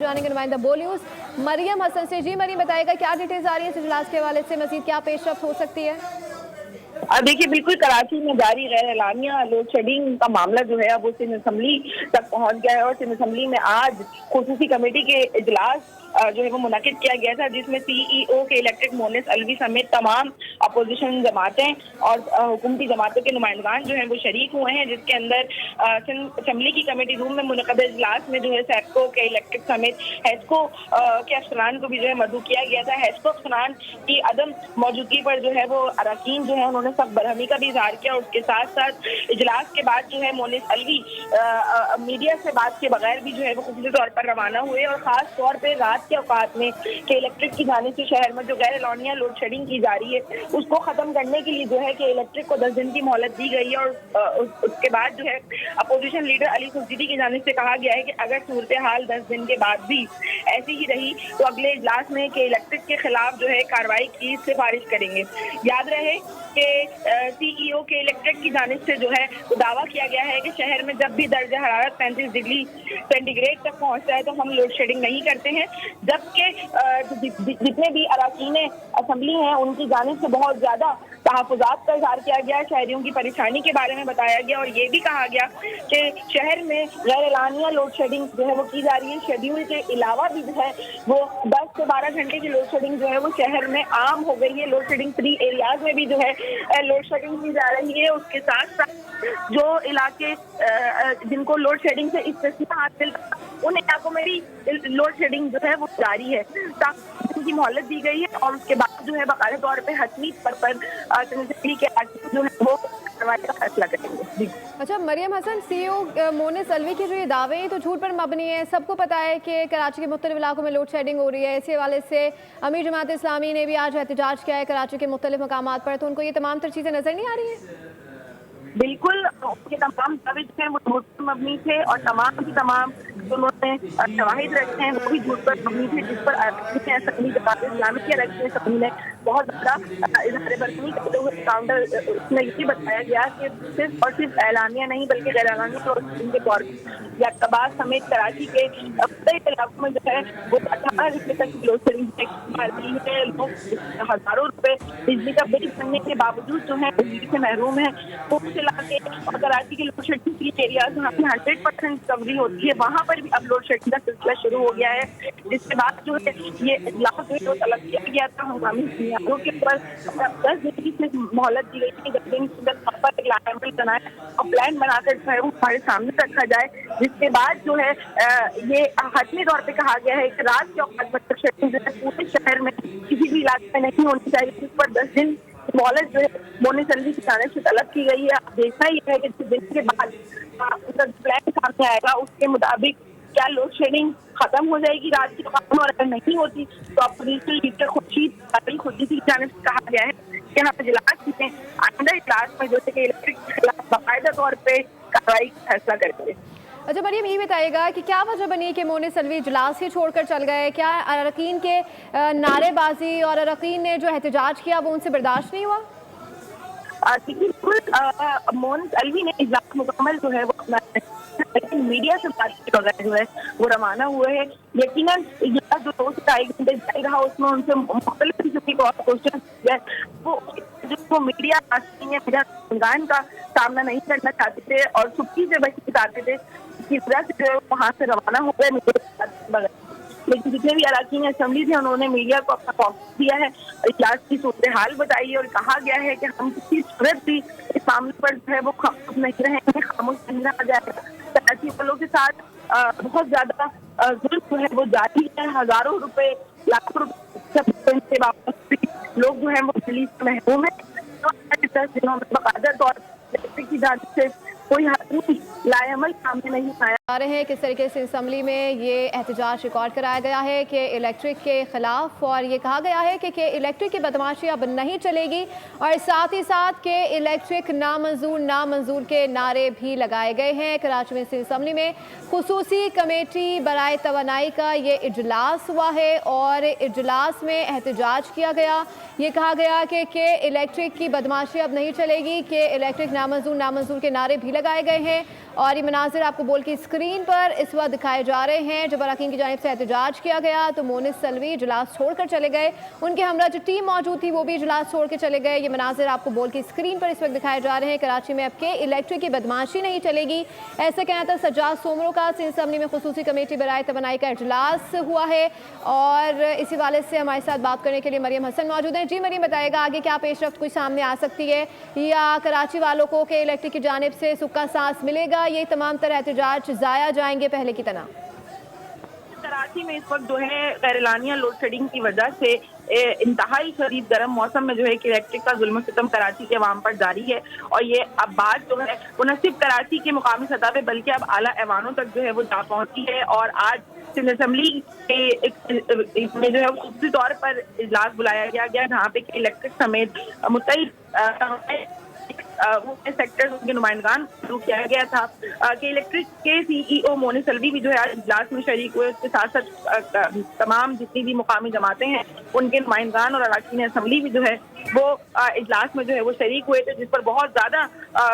जाने के नुमाइंदा बो न्यूज़ मरियम हसन से। जी मरियम, बताएगा क्या डिटेल्स आ रही है इस इजलास के हवाले से, मजीद क्या पेशरफ्त हो सकती है? देखिए, बिल्कुल कराची में जारी गैर एलानिया लोड शेडिंग का मामला जो है अब वो सिंध असेंबली तक पहुंच गया है और सिंध असेंबली में आज खुसूसी कमेटी के इजलास जो है वो मुनक़िद किया गया था, जिसमें CEO के इलेक्ट्रिक मोनिस अलवी समेत तमाम अपोजिशन जमातें और हुकूमती जमातों के नुमाइंदगान जो हैं वो शरीक हुए हैं, जिसके अंदर सिंध असेंबली की कमेटी रूम में मुनक़िद इजलास में जो है सैपको के इलेक्ट्रिक समेत हेस्को के अफसरान को भी जो है मदऊ किया गया था। हेस्को अफसरान की अदम मौजूदगी पर जो है वो अरकान जो है उन्होंने सख्त बरहमी का भी इजहार किया। उसके साथ साथ इजलास के बाद जो है मोनिस अलवी मीडिया से बात के बगैर भी जो है वो खुसूसी तौर पर रवाना हुए और खास तौर पर रात के औकात में कि इलेक्ट्रिक की जाने से शहर में जो गैर एलानिया लोड शेडिंग की जा रही है उसको खत्म करने के लिए जो है कि इलेक्ट्रिक को 10 दिन की मोहलत दी गई है और उसके बाद जो है अपोजिशन लीडर अली खुर्शीदी की जानिब से कहा गया है कि अगर सूरत हाल 10 दिन के बाद भी ऐसी ही रही तो अगले इजलास में कि इलेक्ट्रिक के खिलाफ जो है कार्रवाई की सिफारिश करेंगे। याद रहे कि CEO के इलेक्ट्रिक की जानिब से जो है वो दावा किया गया है कि शहर में जब भी दर्जा हरारत 35 डिग्री सेंटीग्रेड तक पहुंचता है तो हम लोड शेडिंग नहीं करते हैं, जबकि जितने भी अरकान असेंबली हैं उनकी जानिब से बहुत ज्यादा तहफ़्फ़ुज़ात का इज़हार किया गया, शहरियों की परेशानी के बारे में बताया गया और ये भी कहा गया कि शहर में गैर एलानिया लोड शेडिंग जो है वो की जा रही है। शेड्यूल के अलावा भी जो है वो 10 से 12 घंटे की लोड शेडिंग जो है वो शहर में आम हो गई है। लोड शेडिंग फ्री एरियाज में भी जो है लोड शेडिंग की जा रही है। उसके साथ साथ जो इलाके जिनको लोड शेडिंग से इस्तिस्ना हासिल उन इलाकों में भी लोड शेडिंग जो है वो जारी है, की मोहलत दी गई है और उसके बाद जो है बाकायदा तौर पे हतमी तौर पर के जो है वो करवाने का फैसला करेंगे। अच्छा मरियम हसन, CEO मोनिस अलवी के जो ये दावे हैं तो झूठ पर मबनी है। सबको पता है कि कराची के मुख्तलिफ इलाकों में लोड शेडिंग हो रही है। इसी हवाले से अमीर जमात इस्लामी ने भी आज एहतजाज किया है कराची के मुख्तलिफ मकामात पर, तो उनको ये तमाम तर चीज़ें नजर नहीं आ रही हैं? बिल्कुल, उनके तमाम दावे जो है वो झूठ पर मबनी थे और तमाम की तमाम जो उन्होंने शवाहिद रखे हैं वो भी झूठ पर मबनी थे, जिस पर असेंबली जमात इस्लामी के रखने सभी ने बहुत ज़्यादा इजहार बरहमी करते हुए काउंटर उसमें ये बताया गया कि सिर्फ और सिर्फ एलानिया नहीं बल्कि गैर एलानिया लोड शेडिंग के तौर पर या कबाब समेत कराची के कई इलाकों में जो है वो 18 रुपये तक की लोड शेडिंग है। लोग हज़ारों रुपये बिजली का बिल भरने के बावजूद जो है बिजली से महरूम है। इलाके और कराची के लोड शेडिंग फ्री एरियाज जहाँ पे 100% रिकवरी होती है वहाँ पर भी अब लोड शेडिंग का सिलसिला शुरू हो गया है, जिसके बाद जो है ये इजलास जो तलब किया गया था हंगामी बुनियादों के ऊपर 10 दिन की मोहलत दी गई थी। 10 दिन पर एक बनाए और प्लान बनाकर जो है वो हमारे सामने रखा जाए, जिसके बाद जो है ये हतमी तौर पर कहा गया है कि रात के औकात में शेडिंग जो है पूरे शहर में किसी भी इलाके में नहीं होनी चाहिए, जिस पर 10 दिन मोहलत जो है मोनिस अलवी की जानिब से तलब की गई है। अब देखना ये है कि 10 दिन के बाद उसका प्लान सामने आएगा, उसके मुताबिक क्या लोड शेडिंग खत्म हो जाएगी रात की औकात, और अगर नहीं होती तो अपोजिशन लीडर खुर्शीदी की जानिब से कहा गया है कि हम इजलास में आइंदा इजलास में जो है कि इलेक्ट्रिक के खिलाफ बाकायदा तौर पर कार्रवाई का फैसला करेंगे। अच्छा मरियम, ये बताइएगा कि क्या वजह बनी कि मोनिस अलवी इजलास ही छोड़कर चल गए? क्या अरकान के नारेबाजी और अरकान ने जो एहतजाज किया वो उनसे बर्दाश्त नहीं हुआ? मोनिस अलवी ने इजलास मुकम्मल जो है वो अपना लेकिन मीडिया से बात के बगैर जो है वो रवाना हुए हैं। यकीनन इजलास जो 2 से 2.5 घंटे जारी रहा उसमें उनसे मुख्तलिफ किस्म के क्वेश्चन वो मीडिया मीडिया का सामना नहीं करना चाहते थे और चुप्पी से बच चाहते थे, इसकी वजह से जो वहाँ से रवाना हो गए मीडिया। लेकिन जितने भी अरकान असेंबली थे उन्होंने मीडिया को अपना कॉपी दिया है, इजलास की सूरत हाल बताई और कहा गया है कि हम किसी सूरत भी इस मामले पर जो है वो खामोश नहीं रहेंगे, खामोश नहीं रहा जाएगा। कराची वालों के साथ बहुत ज्यादा जुल्म जो है वो जारी है। हजारों रुपए लाखों रुपए से वापस लोग जो है वो दिल्ली से महरूम है। 10 दिनों में बाकायदा तौर पर की जानिब से कोई लाएअमल सामने नहीं आया। आ रहे हैं किस तरीके से असेंबली में ये एहतजाज रिकॉर्ड कराया गया है कि इलेक्ट्रिक के खिलाफ, और ये कहा गया है कि इलेक्ट्रिक की बदमाशी अब नहीं चलेगी और साथ ही साथ के इलेक्ट्रिक नामंजूर के नारे भी लगाए गए हैं। कराची में असेंबली में खुसूसी कमेटी बराए तवानाई का ये इजलास हुआ है और इजलास में एहतजाज किया गया। ये कहा गया कि इलेक्ट्रिक की बदमाशी अब नहीं चलेगी, कि इलेक्ट्रिक नामंजूर के नारे भी लगाए गए हैं और ये मनाजिर आपको बोल की स्क्रीन पर इस वक्त दिखाए जा रहे हैं। जब अरकान की जानिब से एहतजाज किया गया तो मोनिस सलवी इजलास छोड़कर चले गए, उनके हमरा जो टीम मौजूद थी वो भी इजलास छोड़ के चले गए। ये मनाजिर आपको बोल की स्क्रीन पर इस वक्त दिखाए जा रहे हैं। कराची में अब के इलेक्ट्रिक की बदमाशी नहीं चलेगी, ऐसा कहना था सज्जाद सोमरों का। सिंध असम्बली में खुसूसी कमेटी बराए तवानाई का इजलास हुआ है और इसी वाले से हमारे साथ बात करने के लिए मरियम हसन मौजूद हैं। जी मरियम, बताएगा आगे क्या पेशरफ्त कोई सामने आ सकती है या कराची वालों को के इलेक्ट्रिक की जानिब से सुक्का सांस मिलेगा, ये तमाम तरह एहतजाज जाया जाएंगे पहले की तरह? कराची में इस वक्त जो है गैरलानिया लोड शेडिंग की वजह से इंतहाई शदीद गर्म मौसम में जो है कि इलेक्ट्रिक का जुल्म सितम कराची के अवाम पर जारी है। और ये अब बात जो है वो न सिर्फ कराची के मुकामी सतह पे बल्कि अब आला ऐवानों तक जो है वो जा पहुंची है। और आज सिंध असम्बली के में जो है खुसूसी तौर पर इजलास बुलाया गया जहाँ पे इलेक्ट्रिक समेत मुतअद्दिद सेक्टर्स उनके नुमाइंदगान शुरू किया गया था कि इलेक्ट्रिक के सीईओ मोनिस सलवी भी जो है आज इजलास में शरीक हुए। उसके साथ साथ तमाम जितनी भी मुकामी जमातें हैं उनके नुमाइंदगान और अरकान असम्बली भी जो है वो इजलास में जो है वो शरीक हुए थे, जिस पर बहुत ज़्यादा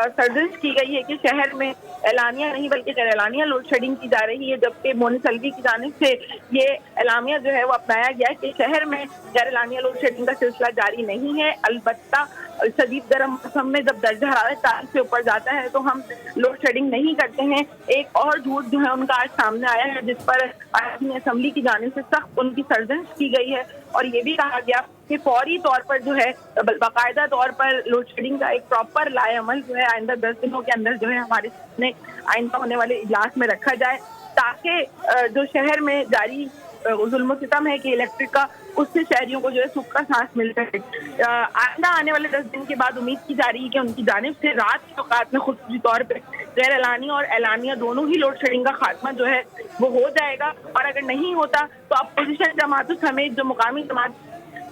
सर्जश की गई है कि शहर में एलानिया नहीं बल्कि गैरलानिया लोड शेडिंग की जा रही है। जबकि मोनिस सलवी की जानिब से ये एलामिया जो है वो अपनाया गया कि शहर में गैरलानिया लोड शेडिंग का सिलसिला जारी नहीं है। अलबत्ता शदीद गर्म मौसम में जब दर्जा हरारत 40 से ऊपर जाता है तो हम लोड शेडिंग नहीं करते हैं। एक और झूठ जो है उनका आज सामने आया है जिस पर असम्बली की जानिब से सख्त उनकी सर्जश की गई है और ये भी कहा गया कि फौरी तौर पर जो है बाकायदा तौर पर लोड शेडिंग का एक प्रॉपर लाएअमल जो है आइंदा 10 दिनों के अंदर जो है हमारे सामने आइंदा होने वाले इजलास में रखा जाए, ताकि जो शहर में जारी जुल्म सितम है कि इलेक्ट्रिक का उससे शहरियों को जो है सुख का सांस मिल सके। आइंदा आने वाले 10 दिन के बाद उम्मीद की जा रही है कि उनकी जानिब से रात के औकात में खुसूसी तौर पर गैर एलानिया और एलानिया दोनों ही लोड शेडिंग का खात्मा जो है वो हो जाएगा। और अगर नहीं होता तो अपोजिशन जमातों समेत जो मुकामी जमात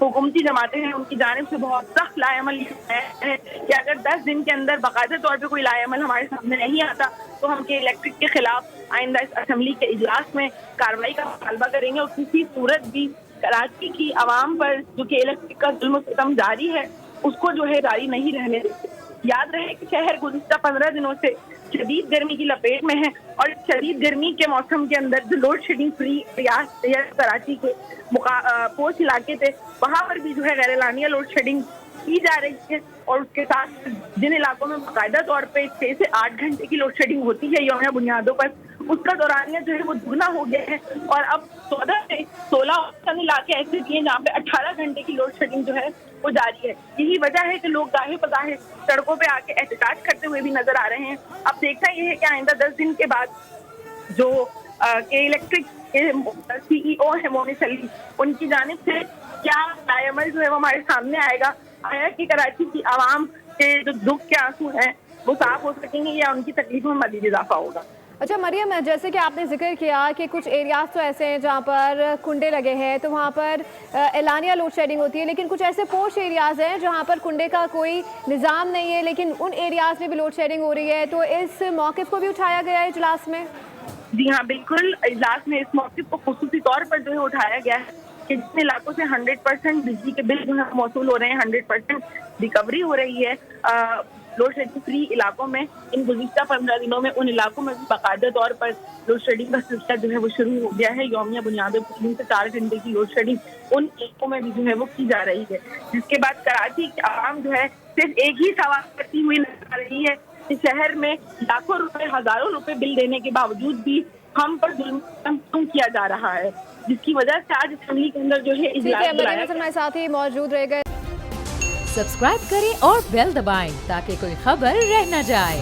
हुकूमती जमातें हैं उनकी जानिब से बहुत सख्त लाएअमल है कि अगर 10 दिन के अंदर बाकायदा तौर पे कोई लाएअमल हमारे सामने नहीं आता तो हम के इलेक्ट्रिक के खिलाफ आइंदा इस असम्बली के इजलास में कार्रवाई का मुतालबा करेंगे। और किसी सूरत भी कराची की आवाम पर जो कि इलेक्ट्रिक का जुल्म सितम जारी है उसको जो है जारी नहीं रहने देते। याद रहे कि शहर गुज़िश्ता 15 दिनों से शदीद गर्मी की लपेट में है और इस शदीद गर्मी के मौसम के अंदर जो लोड शेडिंग फ्री रियासत कराची के पोस्ट इलाके थे वहाँ पर भी जो है गैरलानिया लोड शेडिंग की जा रही है। और उसके साथ जिन इलाकों में बाकायदा तौर पे 6 से 8 घंटे की लोड शेडिंग होती है यौमिया बुनियादों पर, उसका दौरानिया जो है वो दुगना हो गया है। और अब 14 से 16 इलाके ऐसे भी हैं जहाँ पे 18 घंटे की लोड शेडिंग जो है वो जारी है। यही वजह है कि लोग गाहे बगाहे सड़कों पे आके एहतजाज करते हुए भी नजर आ रहे हैं। अब देखना ये है कि आइंदा 10 दिन के बाद जो के इलेक्ट्रिक के सीईओ है मोनिस सलवी उनकी जानिब से क्या लाएअमल जो है वो हमारे सामने आएगा, आया कि कराची की आवाम के जो दुख के आंसू हैं वो साफ हो सकेंगे या उनकी तकलीफों में मज़ीद इजाफा होगा। अच्छा मरियम, जैसे कि आपने जिक्र किया कि कुछ एरियाज तो ऐसे हैं जहाँ पर कुंडे लगे हैं तो वहाँ पर एलानिया लोड शेडिंग होती है, लेकिन कुछ ऐसे पोश एरियाज हैं जहाँ पर कुंडे का कोई निज़ाम नहीं है लेकिन उन एरियाज में भी लोड शेडिंग हो रही है, तो इस मौक़िफ़ को भी उठाया गया है इजलास में? जी हाँ बिल्कुल, इजलास में इस मौक़िफ़ को खुसूसी तौर पर जो है उठाया गया है कि जिन इलाकों से 100% बिजली के बिल जो है मौसूल हो रहे हैं, 100% रिकवरी हो रही है लोड शेडिंग फ्री इलाकों में, इन गुज़िश्ता 15 दिनों में उन इलाकों में भी बाकायदा तौर पर लोड शेडिंग का सिलसिला जो है वो शुरू हो गया है। यौमिया बुनियादों पर 3 से 4 घंटे की लोड शेडिंग उन इलाकों में भी जो है वो की जा रही है, जिसके बाद कराची की आवाम जो है सिर्फ एक ही सवाल करती हुई नजर आ रही है कि शहर में लाखों रुपए हजारों रुपए बिल देने के बावजूद भी हम पर जुल्म किया जा रहा है, जिसकी वजह से आज असम्बली के अंदर जो है इजलास बुलाया गया। हमारे साथ ही मौजूद रह गए। सब्सक्राइब करें और बेल दबाएं ताकि कोई खबर रह न जाए।